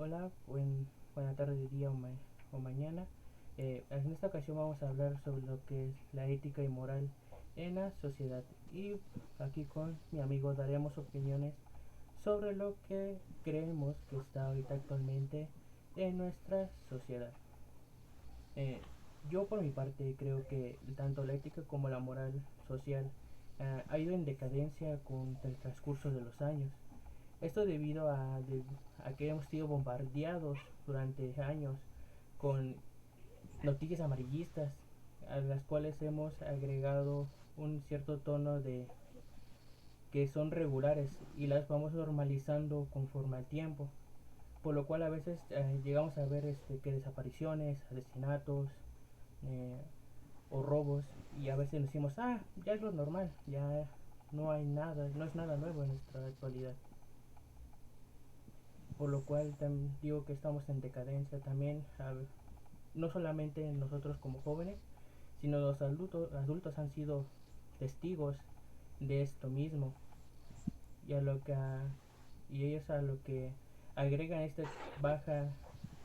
Hola, buena tarde, día o mañana. En esta ocasión vamos a hablar sobre lo que es la ética y moral en la sociedad. Y aquí con mi amigo daremos opiniones sobre lo que creemos que está ahorita actualmente en nuestra sociedad. Eh, yo por mi parte creo que tanto la ética como la moral social ha ido en decadencia con el transcurso de los años. Esto debido a que hemos sido bombardeados durante años con noticias amarillistas a las cuales hemos agregado un cierto tono de que son regulares y las vamos normalizando conforme al tiempo, por lo cual a veces llegamos a ver que desapariciones, asesinatos eh, o robos, y a veces decimos, ya es lo normal, ya no hay nada, no es nada nuevo en nuestra actualidad, por lo cual digo que estamos en decadencia también, no solamente nosotros como jóvenes, sino los adultos han sido testigos de esto mismo, y a lo que y ellos a lo que agregan este baja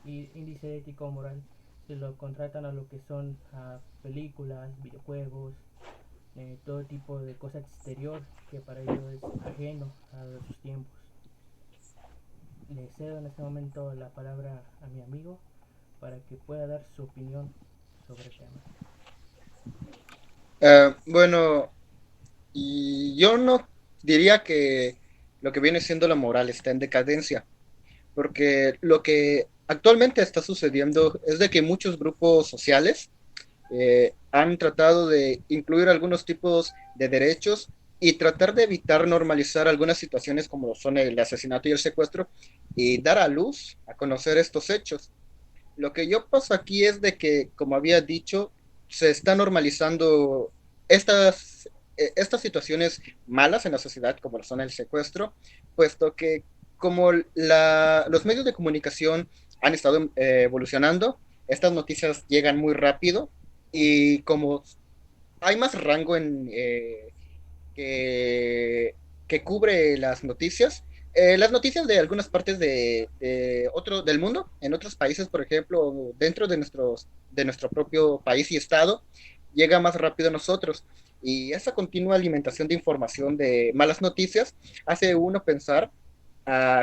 índice ético moral se lo contratan a lo que son películas, videojuegos, todo tipo de cosa exterior que para ellos es ajeno a sus tiempos. Le cedo en este momento la palabra a mi amigo para que pueda dar su opinión sobre el tema. Bueno, y yo no diría que lo que viene siendo la moral está en decadencia, porque lo que actualmente está sucediendo es de que muchos grupos sociales han tratado de incluir algunos tipos de derechos y tratar de evitar normalizar algunas situaciones como son el asesinato y el secuestro y dar a luz a conocer estos hechos. Lo que yo paso aquí es de que, como había dicho, se está normalizando estas situaciones malas en la sociedad, como lo son el secuestro, puesto que como los medios de comunicación han estado evolucionando, estas noticias llegan muy rápido y como hay más rango que, que cubre las noticias de algunas partes del mundo, en otros países, por ejemplo, dentro de nuestro propio país y estado, llega más rápido a nosotros. Y esa continua alimentación de información de malas noticias hace uno pensar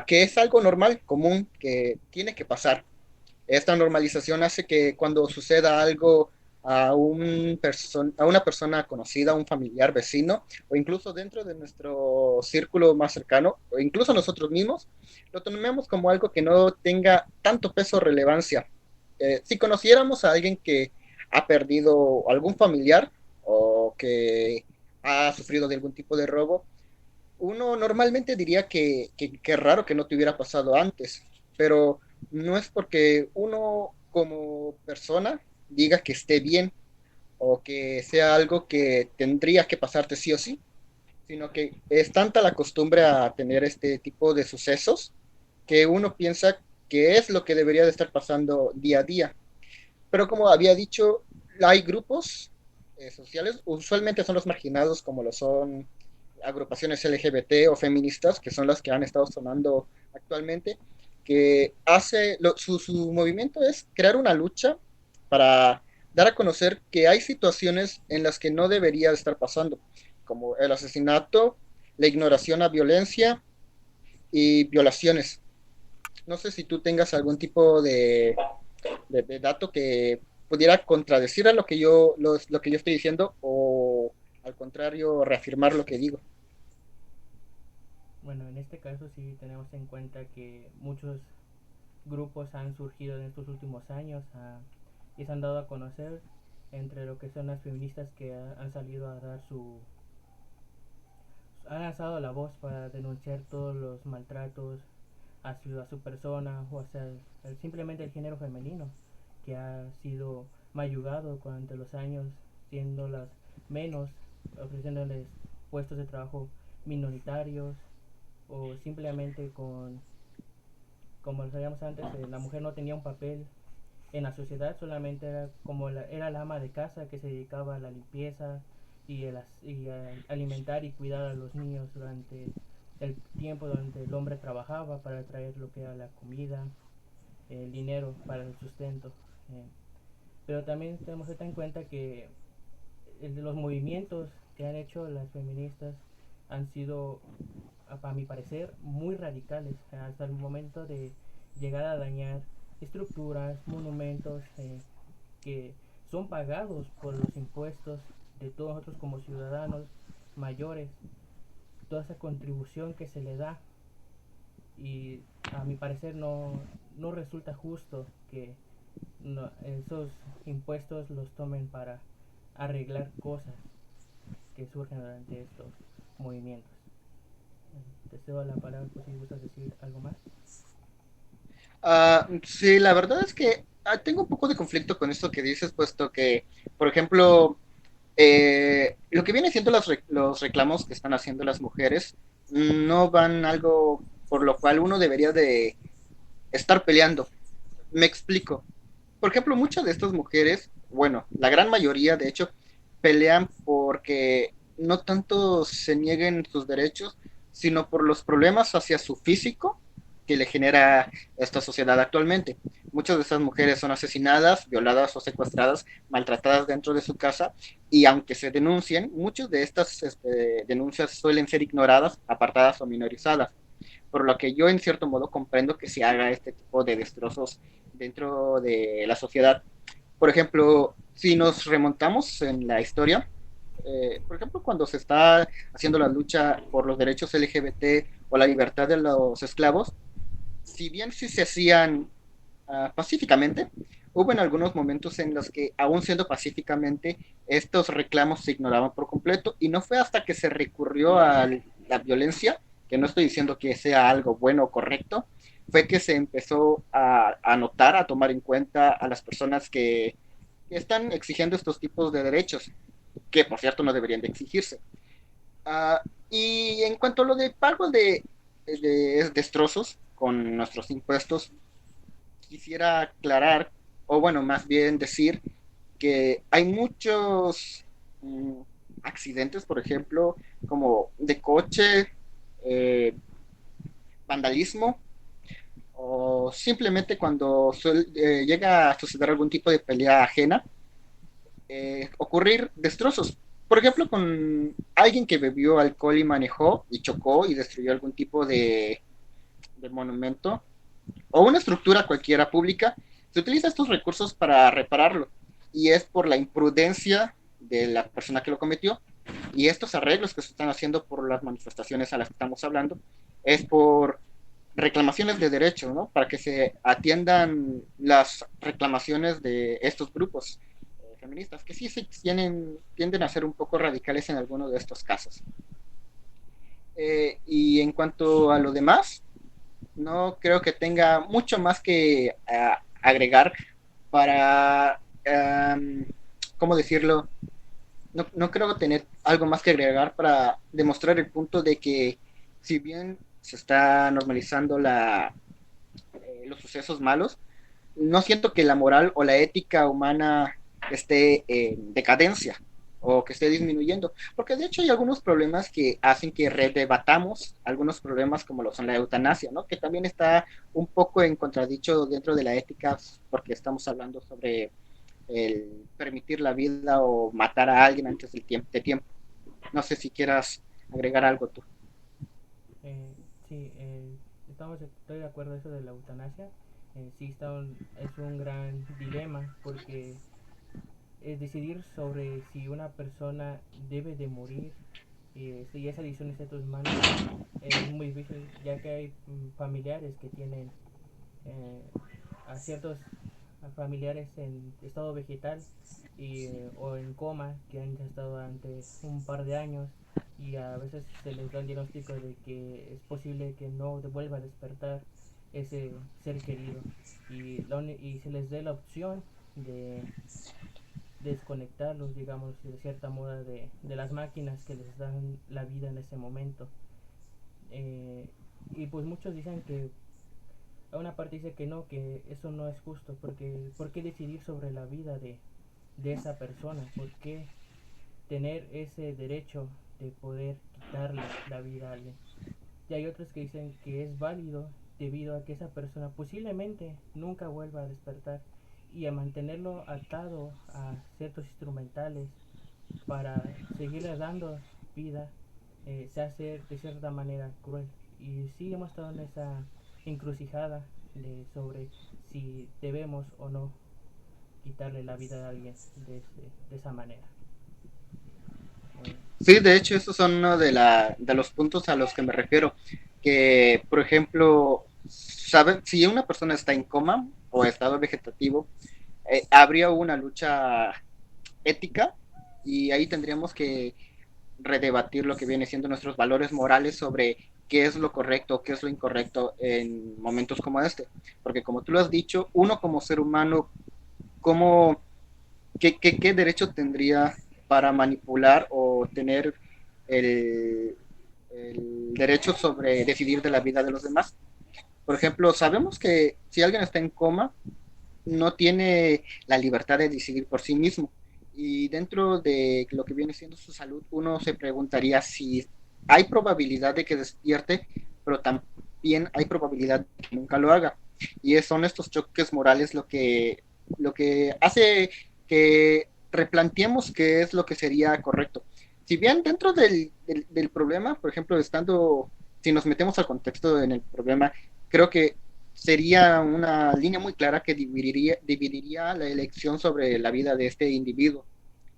que es algo normal, común, que tiene que pasar. Esta normalización hace que cuando suceda algo a una persona conocida, a un familiar, vecino, o incluso dentro de nuestro círculo más cercano, o incluso nosotros mismos, lo tomemos como algo que no tenga tanto peso o relevancia. Si conociéramos a alguien que ha perdido algún familiar o que ha sufrido de algún tipo de robo, uno normalmente diría que raro que no te hubiera pasado antes, pero no es porque uno como persona diga que esté bien o que sea algo que tendría que pasarte sí o sí, sino que es tanta la costumbre a tener este tipo de sucesos que uno piensa que es lo que debería de estar pasando día a día. Pero como había dicho, hay grupos sociales, usualmente son los marginados, como lo son agrupaciones LGBT o feministas, que son las que han estado sonando actualmente, que su movimiento es crear una lucha para dar a conocer que hay situaciones en las que no debería estar pasando, como el asesinato, la ignoración a violencia y violaciones. No sé si tú tengas algún tipo de dato que pudiera contradecir a lo que yo estoy diciendo o al contrario reafirmar lo que digo. Bueno, en este caso sí tenemos en cuenta que muchos grupos han surgido en estos últimos años y se han dado a conocer entre lo que son las feministas que han salido a dar han alzado la voz para denunciar todos los maltratos a su persona o hacia simplemente el género femenino que ha sido mayugado durante los años, siendo las menos, ofreciéndoles puestos de trabajo minoritarios o simplemente como lo sabíamos antes, la mujer no tenía un papel en la sociedad, solamente era como era la ama de casa que se dedicaba a la limpieza y a alimentar y cuidar a los niños durante el tiempo donde el hombre trabajaba para traer lo que era la comida. el dinero para el sustento. eh, pero también tenemos que tener en cuenta que los movimientos que han hecho las feministas han sido, a mi parecer, muy radicales hasta el momento de llegar a dañar estructuras, monumentos que son pagados por los impuestos de todos nosotros como ciudadanos mayores, toda esa contribución que se le da, y a mi parecer no resulta justo que esos impuestos los tomen para arreglar cosas que surgen durante estos movimientos. Te cedo la palabra por si gustas decir algo más. Sí, la verdad es que tengo un poco de conflicto con esto que dices, puesto que, por ejemplo, lo que viene siendo los reclamos que están haciendo las mujeres no van algo por lo cual uno debería de estar peleando. Me explico. Por ejemplo, muchas de estas mujeres, bueno, la gran mayoría de hecho, pelean porque no tanto se nieguen sus derechos, sino por los problemas hacia su físico que le genera esta sociedad actualmente. Muchas de estas mujeres son asesinadas, violadas o secuestradas, maltratadas dentro de su casa, y aunque se denuncien, muchas de estas denuncias suelen ser ignoradas, apartadas o minorizadas, por lo que yo en cierto modo comprendo que se haga este tipo de destrozos dentro de la sociedad. Por ejemplo, si nos remontamos en la historia, por ejemplo, cuando se está haciendo la lucha por los derechos LGBT o la libertad de los esclavos, si bien sí se hacían pacíficamente, hubo en algunos momentos en los que, aún siendo pacíficamente, estos reclamos se ignoraban por completo, y no fue hasta que se recurrió a la violencia, que no estoy diciendo que sea algo bueno o correcto, fue que se empezó a notar, a tomar en cuenta a las personas que están exigiendo estos tipos de derechos, que por cierto no deberían de exigirse. Uh, y en cuanto a lo de pago de destrozos con nuestros impuestos, quisiera aclarar, o bueno, más bien decir que hay muchos accidentes, por ejemplo, como de coche, eh, vandalismo, o simplemente cuando llega a suceder algún tipo de pelea ajena, ocurrir destrozos. Por ejemplo, con alguien que bebió alcohol y manejó y chocó y destruyó algún tipo de monumento o una estructura cualquiera pública, se utiliza estos recursos para repararlo, y es por la imprudencia de la persona que lo cometió, y estos arreglos que se están haciendo por las manifestaciones a las que estamos hablando es por reclamaciones de derechos, ¿no? Para que se atiendan las reclamaciones de estos grupos feministas, que sí tienden a ser un poco radicales en algunos de estos casos. Y en cuanto a lo demás, no creo que tenga mucho más que agregar para, ¿cómo decirlo? No creo tener algo más que agregar para demostrar el punto de que, si bien se está normalizando los sucesos malos, no siento que la moral o la ética humana esté en decadencia o que esté disminuyendo, porque de hecho hay algunos problemas que hacen que redebatamos algunos problemas como lo son la eutanasia, ¿no? Que también está un poco en contradicho dentro de la ética, porque estamos hablando sobre el permitir la vida o matar a alguien antes de tiempo. No sé si quieras agregar algo tú. Sí, estoy de acuerdo en eso de la eutanasia. Sí, es un gran dilema porque decidir sobre si una persona debe de morir y esa decisión está en tus manos es muy difícil, ya que hay familiares que tienen eh, a ciertos familiares en estado vegetal o en coma que han estado durante un par de años, y a veces se les da el diagnóstico de que es posible que no vuelva a despertar ese ser querido, y se les dé la opción de desconectarlos, digamos, de cierta moda de las máquinas que les dan la vida en ese momento. Eh, y pues muchos dicen que, a una parte dice que no, que eso no es justo, porque ¿por qué decidir sobre la vida de esa persona? ¿Por qué tener ese derecho de poder quitarle la vida a alguien? Y hay otros que dicen que es válido debido a que esa persona posiblemente nunca vuelva a despertar, y a mantenerlo atado a ciertos instrumentales para seguirle dando vida, se hace de cierta manera cruel. Y sí hemos estado en esa encrucijada sobre si debemos o no quitarle la vida a alguien de esa manera. Eh, Sí, de hecho, esos son uno de los puntos a los que me refiero. Que, por ejemplo, ¿saben? Si una persona está en coma o estado vegetativo, habría una lucha ética y ahí tendríamos que redebatir lo que viene siendo nuestros valores morales sobre qué es lo correcto, qué es lo incorrecto en momentos como este. Porque como tú lo has dicho, uno como ser humano, ¿cómo, qué derecho tendría para manipular o tener el, el derecho sobre decidir de la vida de los demás? Por ejemplo, sabemos que si alguien está en coma, no tiene la libertad de decidir por sí mismo. Y dentro de lo que viene siendo su salud, uno se preguntaría si hay probabilidad de que despierte, pero también hay probabilidad de que nunca lo haga. Y son estos choques morales lo que hace que replanteemos qué es lo que sería correcto. Si bien dentro del problema, por ejemplo, si nos metemos al contexto en el problema, creo que sería una línea muy clara que dividiría la elección sobre la vida de este individuo,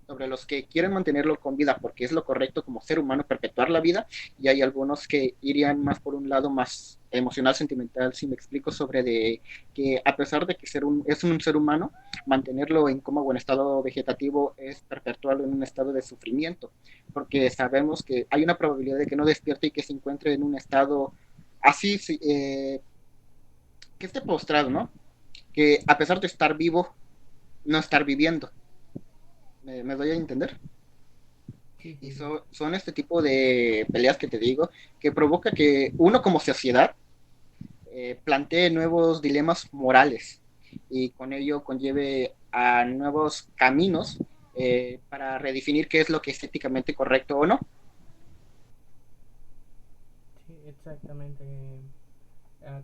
sobre los que quieren mantenerlo con vida porque es lo correcto como ser humano perpetuar la vida, y hay algunos que irían más por un lado más emocional, sentimental, si me explico, sobre de que a pesar de que es un ser humano, mantenerlo en coma o en estado vegetativo es perpetuarlo en un estado de sufrimiento, porque sabemos que hay una probabilidad de que no despierte y que se encuentre en un estado así, que esté postrado, ¿no? Que a pesar de estar vivo, no estar viviendo. ¿Me doy a entender? sí, Y sí, sí. son este tipo de peleas que te digo, que provoca que uno como sociedad plantee nuevos dilemas morales y con ello conlleve a nuevos caminos para redefinir qué es lo que es éticamente correcto o no. Sí, exactamente.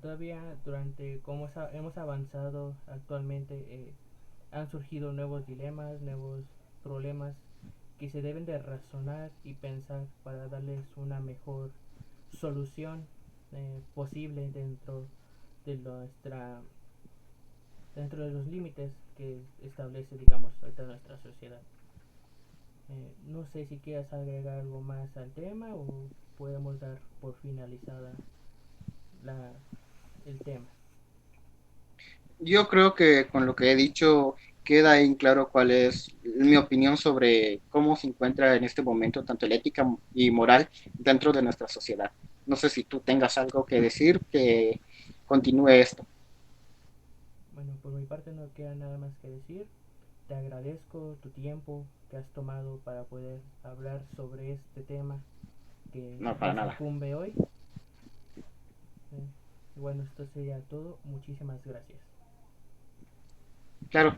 Todavía durante cómo hemos avanzado actualmente, han surgido nuevos dilemas, nuevos problemas que se deben de razonar y pensar para darles una mejor solución posible de nuestra dentro de los límites que establece, digamos, ahorita nuestra sociedad. No sé si quieras agregar algo más al tema o podemos dar por finalizada la, el tema. Yo creo que con lo que he dicho queda en claro cuál es mi opinión sobre cómo se encuentra en este momento tanto la ética y moral dentro de nuestra sociedad. No sé si tú tengas algo que decir que continúe esto. Bueno, por mi parte no queda nada más que decir. Te agradezco tu tiempo que has tomado para poder hablar sobre este tema que No, para nos nada. incumbe hoy. Bueno, esto sería todo. Muchísimas gracias. Claro,